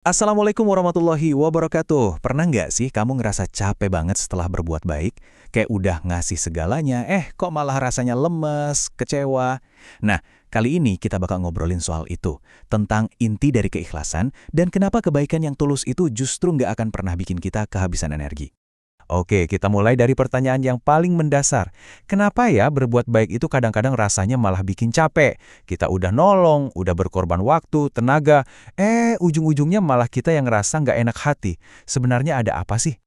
Assalamualaikum warahmatullahi wabarakatuh. Pernah nggak sih kamu ngerasa capek banget setelah berbuat baik? Kayak udah ngasih segalanya, kok malah rasanya lemes, kecewa? Nah, kali ini kita bakal ngobrolin soal itu. Tentang inti dari keikhlasan dan kenapa kebaikan yang tulus itu justru nggak akan pernah bikin kita kehabisan energi. Oke, kita mulai dari pertanyaan yang paling mendasar. Kenapa ya berbuat baik itu kadang-kadang rasanya malah bikin capek? Kita udah nolong, udah berkorban waktu, tenaga, ujung-ujungnya malah kita yang ngerasa nggak enak hati. Sebenarnya ada apa sih?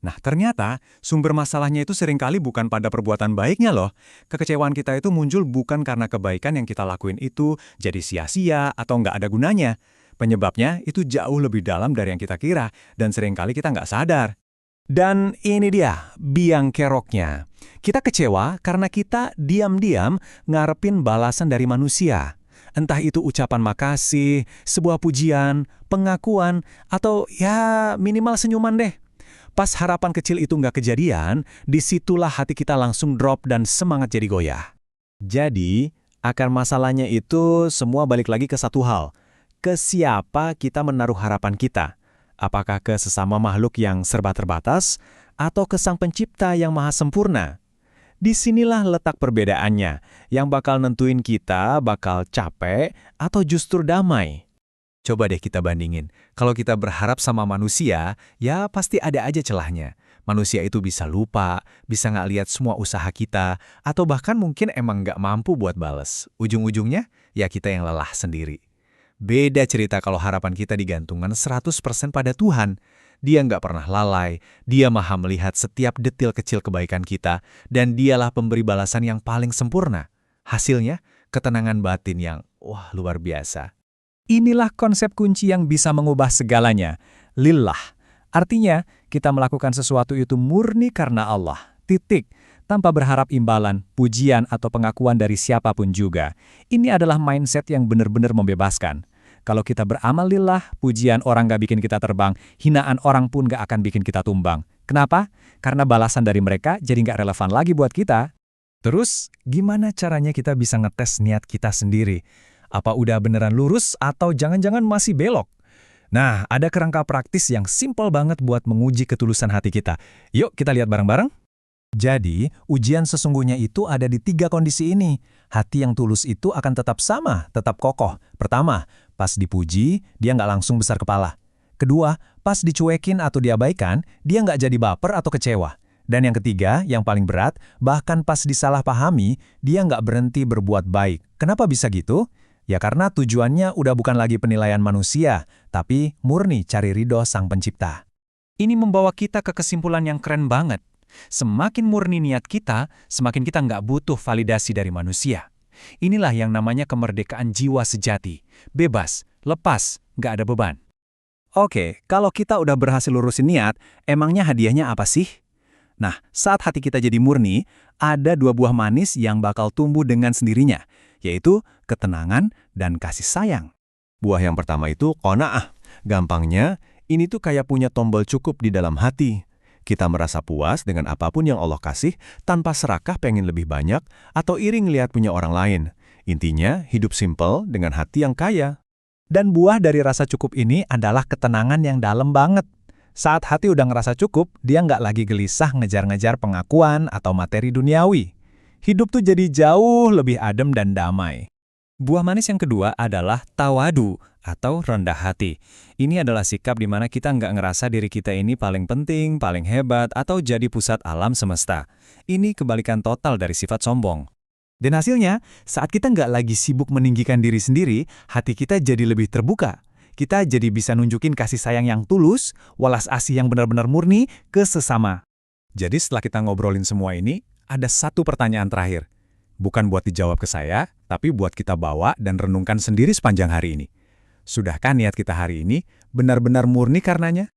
Nah, ternyata sumber masalahnya itu seringkali bukan pada perbuatan baiknya loh. Kekecewaan kita itu muncul bukan karena kebaikan yang kita lakuin itu jadi sia-sia atau nggak ada gunanya. Penyebabnya itu jauh lebih dalam dari yang kita kira, dan seringkali kita nggak sadar. Dan ini dia, biang keroknya. Kita kecewa karena kita diam-diam ngarepin balasan dari manusia. Entah itu ucapan makasih, sebuah pujian, pengakuan, atau ya minimal senyuman deh. Pas harapan kecil itu nggak kejadian, disitulah hati kita langsung drop dan semangat jadi goyah. Jadi, akar masalahnya itu semua balik lagi ke satu hal. Ke siapa kita menaruh harapan kita? Apakah ke sesama makhluk yang serba terbatas, atau ke Sang Pencipta yang maha sempurna? Disinilah letak perbedaannya, yang bakal nentuin kita bakal capek atau justru damai. Coba deh kita bandingin. Kalau kita berharap sama manusia, ya pasti ada aja celahnya. Manusia itu bisa lupa, bisa nggak lihat semua usaha kita, atau bahkan mungkin emang nggak mampu buat bales. Ujung-ujungnya, ya kita yang lelah sendiri. Beda cerita kalau harapan kita digantungkan 100% pada Tuhan. Dia nggak pernah lalai, dia maha melihat setiap detil kecil kebaikan kita, dan dialah pemberi balasan yang paling sempurna. Hasilnya, ketenangan batin yang, wah, luar biasa. Inilah konsep kunci yang bisa mengubah segalanya. Lillah. Artinya, kita melakukan sesuatu itu murni karena Allah. Titik. Tanpa berharap imbalan, pujian, atau pengakuan dari siapapun juga. Ini adalah mindset yang benar-benar membebaskan. Kalau kita beramal lillah, pujian orang gak bikin kita terbang, hinaan orang pun gak akan bikin kita tumbang. Kenapa? Karena balasan dari mereka jadi gak relevan lagi buat kita. Terus, gimana caranya kita bisa ngetes niat kita sendiri? Apa udah beneran lurus atau jangan-jangan masih belok? Nah, ada kerangka praktis yang simpel banget buat menguji ketulusan hati kita. Yuk kita lihat bareng-bareng. Jadi, ujian sesungguhnya itu ada di 3 kondisi ini. Hati yang tulus itu akan tetap sama, tetap kokoh. Pertama, pas dipuji, dia nggak langsung besar kepala. Kedua, pas dicuekin atau diabaikan, dia nggak jadi baper atau kecewa. Dan yang ketiga, yang paling berat, bahkan pas disalahpahami, dia nggak berhenti berbuat baik. Kenapa bisa gitu? Ya karena tujuannya udah bukan lagi penilaian manusia, tapi murni cari ridho Sang Pencipta. Ini membawa kita ke kesimpulan yang keren banget. Semakin murni niat kita, semakin kita nggak butuh validasi dari manusia. Inilah yang namanya kemerdekaan jiwa sejati. Bebas, lepas, nggak ada beban. Oke, kalau kita udah berhasil lurusin niat, emangnya hadiahnya apa sih? Nah, saat hati kita jadi murni, ada 2 buah manis yang bakal tumbuh dengan sendirinya, yaitu ketenangan dan kasih sayang. Buah yang pertama itu qanaah. Gampangnya, ini tuh kayak punya tombol cukup di dalam hati. Kita merasa puas dengan apapun yang Allah kasih tanpa serakah pengen lebih banyak atau iri ngelihat punya orang lain. Intinya, hidup simple dengan hati yang kaya. Dan buah dari rasa cukup ini adalah ketenangan yang dalam banget. Saat hati udah ngerasa cukup, dia nggak lagi gelisah ngejar-ngejar pengakuan atau materi duniawi. Hidup tuh jadi jauh lebih adem dan damai. Buah manis yang kedua adalah tawadu atau rendah hati. Ini adalah sikap di mana kita nggak ngerasa diri kita ini paling penting, paling hebat, atau jadi pusat alam semesta. Ini kebalikan total dari sifat sombong. Dan hasilnya, saat kita nggak lagi sibuk meninggikan diri sendiri, hati kita jadi lebih terbuka. Kita jadi bisa nunjukin kasih sayang yang tulus, welas asih yang benar-benar murni ke sesama. Jadi setelah kita ngobrolin semua ini, ada satu pertanyaan terakhir. Bukan buat dijawab ke saya, tapi buat kita bawa dan renungkan sendiri sepanjang hari ini. Sudahkah niat kita hari ini benar-benar murni karenanya?